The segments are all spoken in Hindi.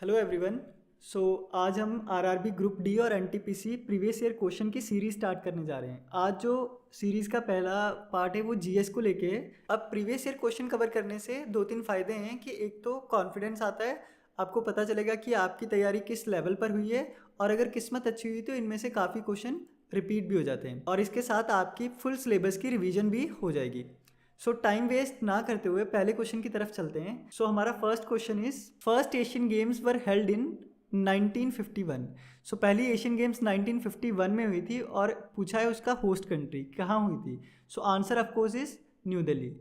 Hello everyone. सो आज हम आरआरबी ग्रुप डी और एनटीपीसी प्रीवियस ईयर क्वेश्चन की सीरीज स्टार्ट करने जा रहे हैं। आज जो सीरीज़ का पहला पार्ट है वो जीएस को लेके है। अब प्रीवियस ईयर क्वेश्चन कवर करने से दो तीन फ़ायदे हैं कि एक तो कॉन्फिडेंस आता है, आपको पता चलेगा कि आपकी तैयारी किस लेवल पर हुई है, और अगर किस्मत अच्छी हुई तो इनमें से काफ़ी क्वेश्चन रिपीट भी हो जाते हैं, और इसके साथ आपकी फुल सिलेबस की रिवीजन भी हो जाएगी। सो टाइम वेस्ट ना करते हुए पहले क्वेश्चन की तरफ चलते हैं। सो हमारा first question is first Asian games were held in 1951। सो पहली एशियन गेम्स 1951 में हुई थी, और पूछा है उसका होस्ट कंट्री कहाँ हुई थी। So answer of course is New Delhi.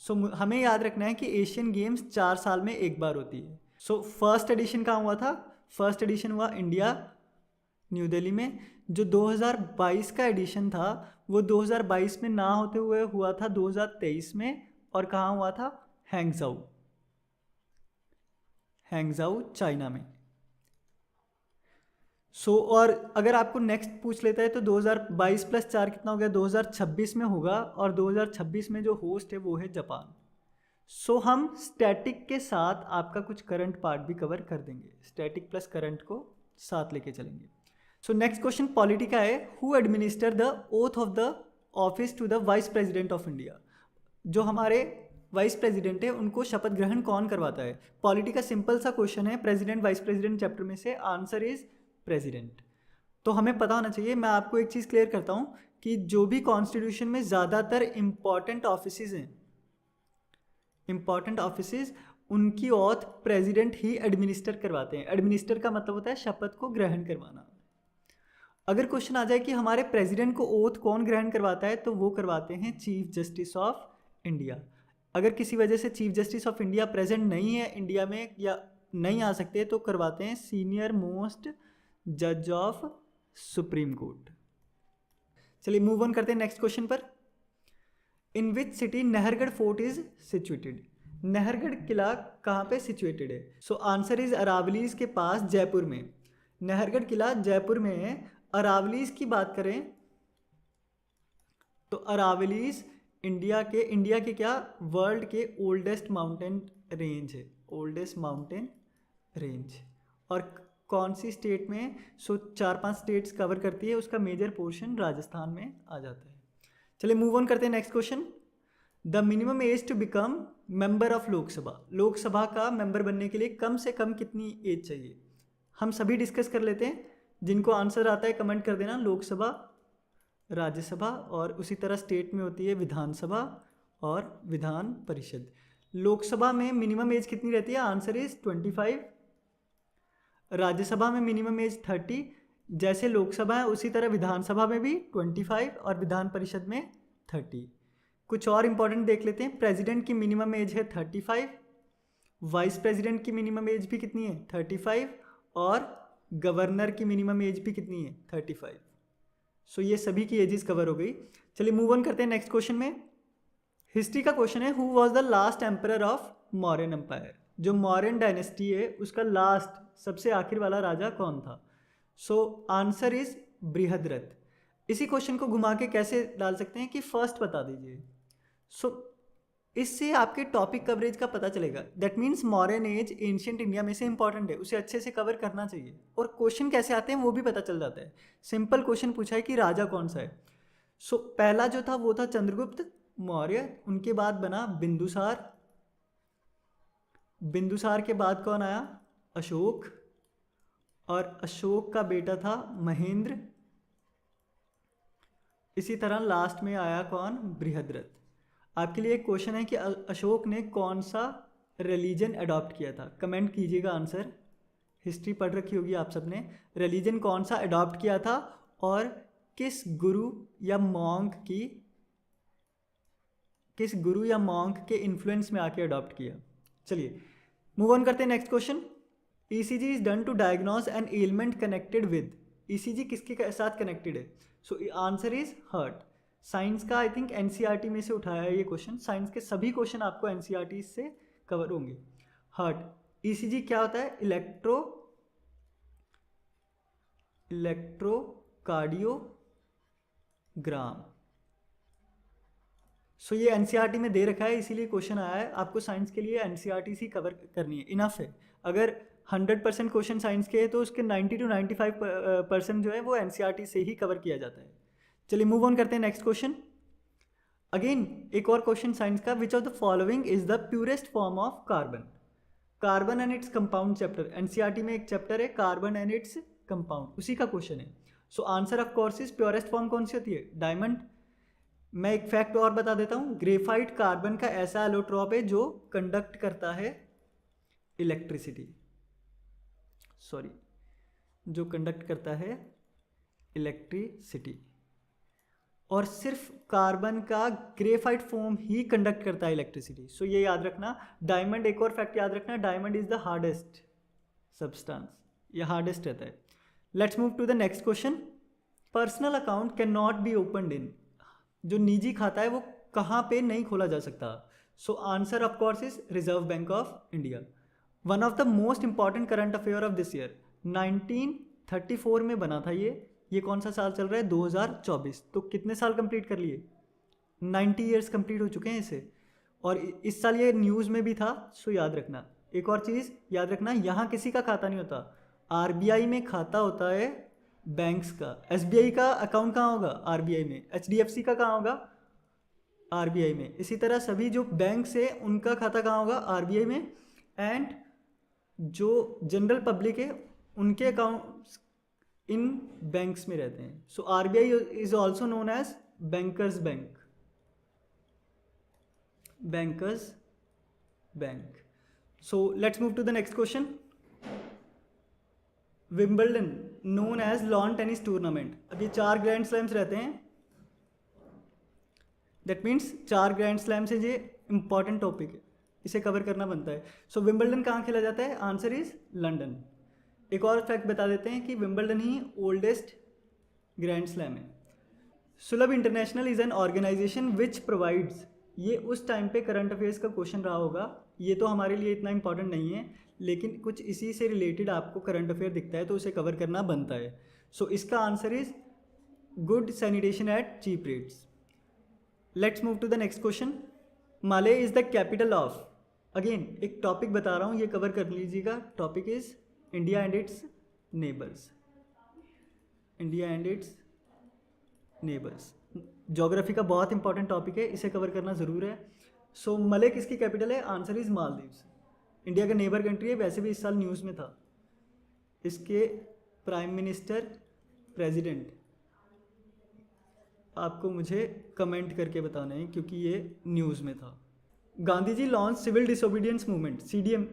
So हमें याद रखना है कि एशियन गेम्स 4 साल में एक बार होती है। सो फर्स्ट एडिशन कहाँ हुआ था? फर्स्ट एडिशन हुआ इंडिया, न्यू दिल्ली में। जो 2022 का एडिशन था वो 2022 में ना होते हुए हुआ था 2023 में, और कहाँ हुआ था? हैंगजाऊ, हैंगजाऊ चाइना में। और अगर आपको नेक्स्ट पूछ लेता है तो 2022 प्लस 4 कितना हो गया? 2026 में होगा, और 2026 में जो होस्ट है वो है जापान। हम स्टैटिक के साथ आपका कुछ करंट पार्ट भी कवर कर देंगे, स्टैटिक प्लस करंट को साथ लेके चलेंगे। नेक्स्ट क्वेश्चन पॉलिटी का है, who administer the oath of the office to the vice president of India. जो हमारे वाइस प्रेसिडेंट है उनको शपथ ग्रहण कौन करवाता है? पॉलिटी का सिंपल सा क्वेश्चन है, प्रेसिडेंट वाइस प्रेसिडेंट चैप्टर में से आंसर इज प्रेसिडेंट। तो हमें पता होना चाहिए। मैं आपको एक चीज़ क्लियर करता हूँ कि जो भी कॉन्स्टिट्यूशन में ज़्यादातर इंपॉर्टेंट ऑफिसेज हैं, इंपॉर्टेंट ऑफिसेज, उनकी ओथ प्रेसिडेंट ही एडमिनिस्टर करवाते हैं। एडमिनिस्टर का मतलब होता है शपथ को ग्रहण करवाना। अगर क्वेश्चन आ जाए कि हमारे प्रेसिडेंट को ओथ कौन ग्रहण करवाता है, तो वो करवाते हैं चीफ जस्टिस ऑफ इंडिया। अगर किसी वजह से chief justice of India present नहीं है इंडिया में या नहीं आ सकते, तो करवाते हैं सीनियर मोस्ट जज ऑफ सुप्रीम कोर्ट। चलिए मूव ऑन करते हैं नेक्स्ट क्वेश्चन पर। In which city Nahargarh fort is situated. Nahargarh किला कहाँ पे सिचुएटेड है? आंसर इज अरावलीज के पास जयपुर में। नहरगढ़ किला जयपुर में है। अरावलीज की बात करें तो अरावलीज इंडिया के क्या, वर्ल्ड के ओल्डेस्ट माउंटेन रेंज है, ओल्डेस्ट माउंटेन रेंज। और कौन सी स्टेट में? 4-5 स्टेट्स कवर करती है, उसका मेजर पोर्शन राजस्थान में आ जाता है। चलिए मूव ऑन करते हैं next question. The minimum age to become member of Lok Sabha. Lok Sabha का मेंबर बनने के लिए कम से कम कितनी एज चाहिए? हम सभी डिस्कस कर लेते हैं, जिनको आंसर आता है कमेंट कर देना। लोकसभा, राज्यसभा, और उसी तरह स्टेट में होती है विधानसभा और विधान परिषद। लोकसभा में मिनिमम एज कितनी रहती है? Answer is 25। राज्यसभा में मिनिमम एज 30। जैसे लोकसभा है उसी तरह विधानसभा में भी 25 और विधान परिषद में 30। कुछ और इंपॉर्टेंट देख लेते हैं। प्रेसिडेंट की मिनिमम एज है 35, वाइस प्रेसिडेंट की मिनिमम एज भी कितनी है? 35, और गवर्नर की मिनिमम एज भी कितनी है? 35। ये सभी की एजेस कवर हो गई। चलिए मूव ऑन करते हैं नेक्स्ट क्वेश्चन में। हिस्ट्री का क्वेश्चन है, who was the last emperor of Mauryan empire. जो मौर्यन डायनेस्टी है उसका लास्ट, सबसे आखिर वाला राजा कौन था? Answer is Brihadratha. इसी क्वेश्चन को घुमा के कैसे डाल सकते हैं कि फर्स्ट बता दीजिए। इससे आपके टॉपिक कवरेज का पता चलेगा। That means modern age ancient India में से इंपॉर्टेंट है, उसे अच्छे से कवर करना चाहिए, और क्वेश्चन कैसे आते हैं वो भी पता चल जाता है। सिंपल क्वेश्चन पूछा है कि राजा कौन सा है। पहला जो था वो था चंद्रगुप्त मौर्य, उनके बाद बना बिंदुसार। बिंदुसार के बाद कौन आया? अशोक, और अशोक का बेटा था महेंद्र। इसी तरह लास्ट में आया कौन? बृहद्रथ। आपके लिए एक क्वेश्चन है कि अशोक ने कौन सा रिलीजन अडॉप्ट किया था? कमेंट कीजिएगा आंसर। हिस्ट्री पढ़ रखी होगी आप सबने। रिलीजन कौन सा अडॉप्ट किया था, और किस गुरु या मॉन्क के इन्फ्लुएंस में आके अडॉप्ट किया? चलिए मूव ऑन करते हैं next question. ECG is done to diagnose an element connected with. ECG किसके साथ कनेक्टेड है? Answer is heart. साइंस का आई थिंक एनसीईआरटी में से उठाया है ये क्वेश्चन। साइंस के सभी क्वेश्चन आपको एनसीईआरटी से कवर होंगे। हार्ट। ईसीजी क्या होता है? इलेक्ट्रोकार्डियोग्राम। ये एनसीईआरटी में दे रखा है, इसीलिए क्वेश्चन आया है। आपको साइंस के लिए एनसीईआरटी सी कवर करनी है, इनफ है। अगर 100% क्वेश्चन साइंस के हैं तो उसके 90 to 95% जो है वो एनसीईआरटी से ही कवर किया जाता है। चलिए मूव ऑन करते हैं नेक्स्ट क्वेश्चन। अगेन एक और क्वेश्चन साइंस का, which of the following is the purest form of carbon. Carbon and its compound chapter, NCERT में एक चैप्टर है कार्बन एंड इट्स कंपाउंड, उसी का क्वेश्चन है। सो answer of course is purest form कौन सी होती है? डायमंड। मैं एक फैक्ट और बता देता हूँ, ग्रेफाइट कार्बन का ऐसा एलोट्रॉप है जो कंडक्ट करता है इलेक्ट्रिसिटी, सॉरी, जो कंडक्ट करता है इलेक्ट्रिसिटी, और सिर्फ कार्बन का ग्रेफाइट फॉर्म ही कंडक्ट करता है इलेक्ट्रिसिटी। सो ये याद रखना। डायमंड, एक और फैक्ट याद रखना, diamond is the hardest substance, ये हार्डेस्ट रहता है। Let's move to the next question. Personal account can not be opened in, जो निजी खाता है वो कहाँ पे नहीं खोला जा सकता? सो answer of course is reserve bank of India. One of the most important current affair of this year, 1934 में बना था ये कौन सा साल चल रहा है? 2024। तो कितने साल कंप्लीट कर लिए? 90 ईयर्स कंप्लीट हो चुके हैं इसे, और इस साल ये न्यूज़ में भी था। सो याद रखना, एक और चीज़ याद रखना, यहाँ किसी का खाता नहीं होता, आरबीआई में खाता होता है बैंक्स का। एसबीआई का अकाउंट कहाँ होगा? आरबीआई में। एचडीएफसी का कहाँ होगा? आरबीआई में। इसी तरह सभी जो बैंक्स है उनका खाता कहाँ होगा? आरबीआई में। एंड जो जनरल पब्लिक है उनके अकाउंट्स इन बैंक्स में रहते हैं। So RBI is also known as bankers bank, bankers bank. So let's move to the next question. Wimbledon known as lawn tennis tournament. अब ये 4 ग्रैंड स्लैम्स रहते हैं, दैट मीन्स 4 ग्रैंड स्लैम से ये इंपॉर्टेंट टॉपिक है, इसे कवर करना बनता है। सो विंबलडन कहाँ खेला जाता है? Answer is London. एक और फैक्ट बता देते हैं कि विंबलडन ही ओल्डेस्ट ग्रैंड स्लैम है। Sulabh international is an organisation which provides, ये उस टाइम पे करंट अफेयर्स का क्वेश्चन रहा होगा, ये तो हमारे लिए इतना इंपॉर्टेंट नहीं है, लेकिन कुछ इसी से रिलेटेड आपको करंट अफेयर दिखता है तो उसे कवर करना बनता है। सो इसका answer is good sanitation at cheap rates. Let's move to the next question. Male is the capital of, again एक टॉपिक बता रहा हूँ, ये कवर कर लीजिएगा। Topic is India and its neighbours, India and its neighbours. Geography का बहुत इंपॉर्टेंट टॉपिक है, इसे कवर करना ज़रूर है। सो मले किसकी कैपिटल है? Answer is Maldives. इंडिया का नेबर कंट्री है, वैसे भी इस साल न्यूज़ में था। इसके प्राइम मिनिस्टर, प्रेसिडेंट आपको मुझे कमेंट करके बताना है क्योंकि ये न्यूज़ में था। Gandhi ji launch civil disobedience movement, CDM.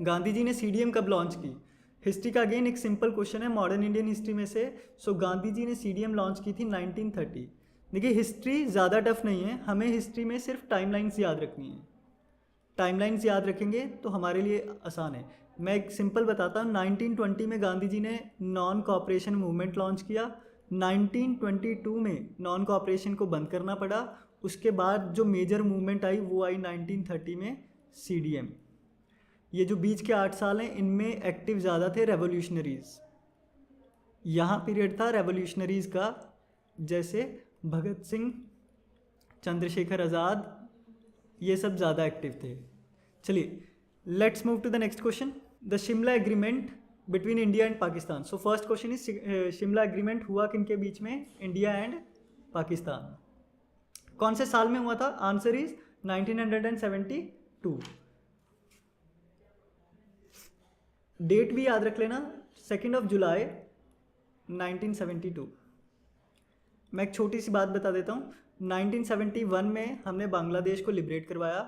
Gandhi ji ने सीडीएम कब लॉन्च की? हिस्ट्री का अगेन एक सिंपल क्वेश्चन है मॉडर्न इंडियन हिस्ट्री में से। सो गांधी जी ने सीडीएम लॉन्च की थी 1930। देखिए हिस्ट्री ज़्यादा टफ नहीं है, हमें हिस्ट्री में सिर्फ टाइमलाइंस याद रखनी है। टाइमलाइंस याद रखेंगे तो हमारे लिए आसान है। मैं एक सिंपल बताता हूँ, 1920 में गांधी जी ने नॉन कॉपरेशन मूवमेंट लॉन्च किया। 1922 में नॉन कॉपरेशन को बंद करना पड़ा। उसके बाद जो मेजर मूवमेंट आई वो आई 1930 में सीडीएम। ये जो बीच के 8 साल हैं इनमें एक्टिव ज़्यादा थे रेवोल्यूशनरीज़। यहाँ पीरियड था रेवोल्यूशनरीज़ का, जैसे भगत सिंह, चंद्रशेखर आज़ाद, ये सब ज़्यादा एक्टिव थे। चलिए let's move to the next question. The Shimla agreement between India and Pakistan. So first question is Shimla agreement हुआ किन के बीच में? India and Pakistan. कौन से साल में हुआ था? Answer is 1972। डेट भी याद रख लेना, 2 जुलाई 1972। मैं एक छोटी सी बात बता देता हूँ, 1971 में हमने बांग्लादेश को लिबरेट करवाया,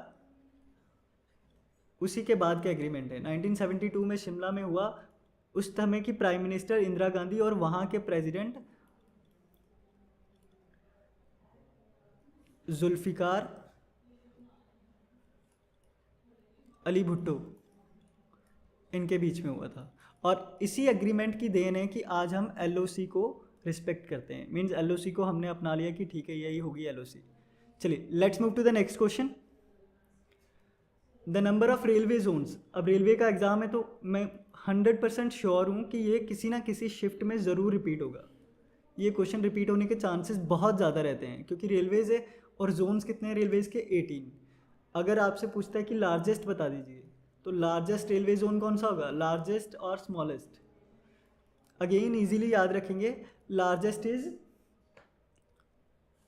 उसी के बाद का एग्रीमेंट है। 1972 में शिमला में हुआ, उस समय की प्राइम मिनिस्टर इंदिरा गांधी और वहाँ के प्रेसिडेंट जुल्फिकार अली भुट्टो, इनके बीच में हुआ था। और इसी एग्रीमेंट की देन है कि आज हम एलओसी को रिस्पेक्ट करते हैं। मीन्स एलओसी को हमने अपना लिया कि ठीक है यही होगी एलओसी। चलिए let's move to the next question. The number of railway zones. अब रेलवे का एग्जाम है तो मैं 100% श्योर हूँ कि ये किसी ना किसी शिफ्ट में ज़रूर रिपीट होगा। ये क्वेश्चन रिपीट होने के चांसेस बहुत ज़्यादा रहते हैं क्योंकि रेलवेज़ है और जोन्स कितने हैं रेलवेज़ के? 18। अगर आपसे पूछता है कि लार्जेस्ट बता दीजिए तो लार्जेस्ट रेलवे जोन कौन सा होगा, लार्जेस्ट और स्मॉलेस्ट? अगेन इजीली याद रखेंगे, लार्जेस्ट इज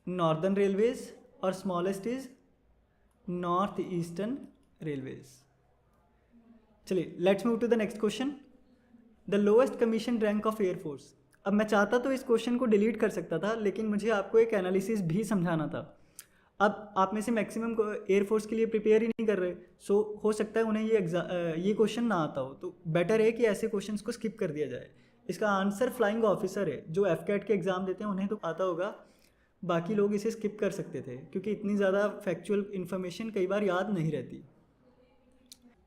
नॉर्दर्न रेलवेज और smallest is north eastern railways. चलिए let's move to the next question. The lowest commission rank of air force. अब मैं चाहता तो इस क्वेश्चन को डिलीट कर सकता था, लेकिन मुझे आपको एक एनालिसिस भी समझाना था। अब आप में से मैक्सिमम को एयरफोर्स के लिए प्रिपेयर ही नहीं कर रहे, सो हो सकता है उन्हें ये क्वेश्चन ना आता हो, तो बेटर है कि ऐसे क्वेश्चंस को स्किप कर दिया जाए। इसका आंसर फ्लाइंग ऑफिसर है। जो एफकैट के एग्ज़ाम देते हैं उन्हें तो आता होगा, बाकी लोग इसे स्किप कर सकते थे क्योंकि इतनी ज़्यादा फैक्चुअल इन्फॉर्मेशन कई बार याद नहीं रहती।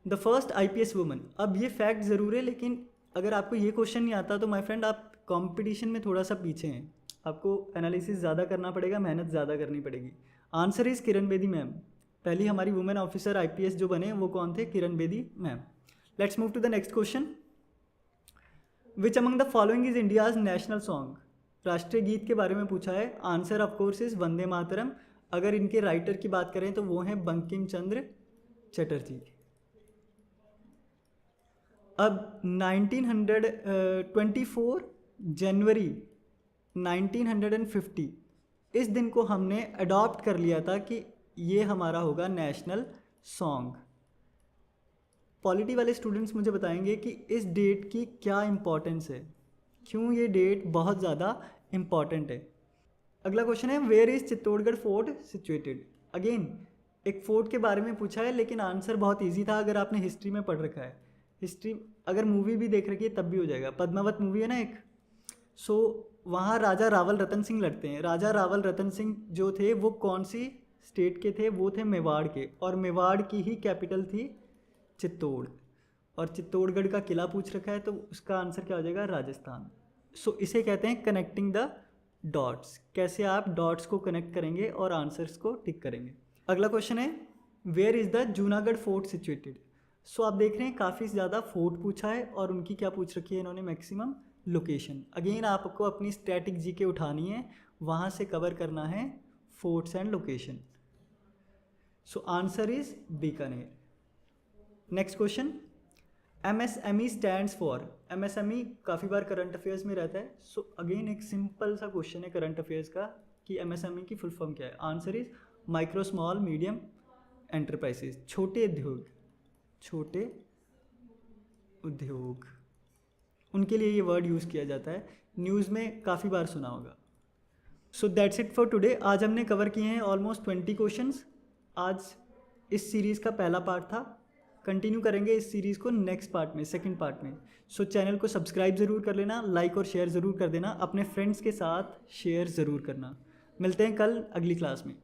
The first IPS woman. अब ये फैक्ट ज़रूर है, लेकिन अगर आपको ये क्वेश्चन नहीं आता तो माय फ्रेंड आप कंपटीशन में थोड़ा सा पीछे हैं, आपको एनालिसिस ज़्यादा करना पड़ेगा, मेहनत ज़्यादा करनी पड़ेगी। Answer is Kiran Bedi ma'am. पहली हमारी वुमेन ऑफिसर IPS जो बने वो कौन थे, Kiran Bedi ma'am. Let's move to the next question. Which among the following is India's national song. राष्ट्रीय गीत के बारे में पूछा है। Answer of course is Vande Mataram. अगर इनके राइटर की बात करें तो वो हैं बंकिम चंद्र चटर्जी। अब 1924 जनवरी 1950 इस दिन को हमने अडॉप्ट कर लिया था कि ये हमारा होगा नेशनल सॉन्ग। पॉलिटी वाले स्टूडेंट्स मुझे बताएंगे कि इस डेट की क्या इम्पोर्टेंस है, क्यों ये डेट बहुत ज़्यादा इम्पॉर्टेंट है। अगला क्वेश्चन है, where is Chittorgarh fort situated. Again एक फोर्ट के बारे में पूछा है, लेकिन आंसर बहुत इजी था अगर आपने हिस्ट्री में पढ़ रखा है। हिस्ट्री अगर मूवी भी देख रखी है तब भी हो जाएगा। पद्मावत मूवी है ना एक, सो वहाँ राजा रावल रतन सिंह लड़ते हैं। राजा रावल रतन सिंह जो थे वो कौन सी स्टेट के थे, वो थे मेवाड़ के, और मेवाड़ की ही कैपिटल थी चित्तौड़। और चित्तौड़गढ़ का किला पूछ रखा है तो उसका आंसर क्या हो जाएगा, राजस्थान। सो इसे कहते हैं कनेक्टिंग द डॉट्स। कैसे आप डॉट्स को कनेक्ट करेंगे और आंसर्स को टिक करेंगे। अगला क्वेश्चन है, where is the Junagadh fort situated. So आप देख रहे हैं काफ़ी ज़्यादा फोर्ट पूछा है और उनकी क्या पूछ रखी है इन्होंने, मैक्सिमम लोकेशन। अगेन आपको अपनी स्टैटिक जीके उठानी है, वहाँ से कवर करना है forts and location. So answer is Bikaner. Next question, MSME stands for. MSME काफ़ी बार करंट अफेयर्स में रहता है। सो अगेन एक सिंपल सा क्वेश्चन है करंट अफेयर्स का कि MSME की फुल फॉर्म क्या है। Answer is micro small medium enterprises, छोटे उद्योग। छोटे उद्योग उनके लिए ये वर्ड यूज़ किया जाता है, न्यूज़ में काफ़ी बार सुना होगा। So that's it for today. आज हमने कवर किए हैं ऑलमोस्ट 20 क्वेश्चंस। आज इस सीरीज़ का पहला पार्ट था, कंटिन्यू करेंगे इस सीरीज़ को नेक्स्ट पार्ट में, सेकंड पार्ट में। सो चैनल को सब्सक्राइब ज़रूर कर लेना, लाइक और शेयर ज़रूर कर देना, अपने फ्रेंड्स के साथ शेयर ज़रूर करना। मिलते हैं कल अगली क्लास में।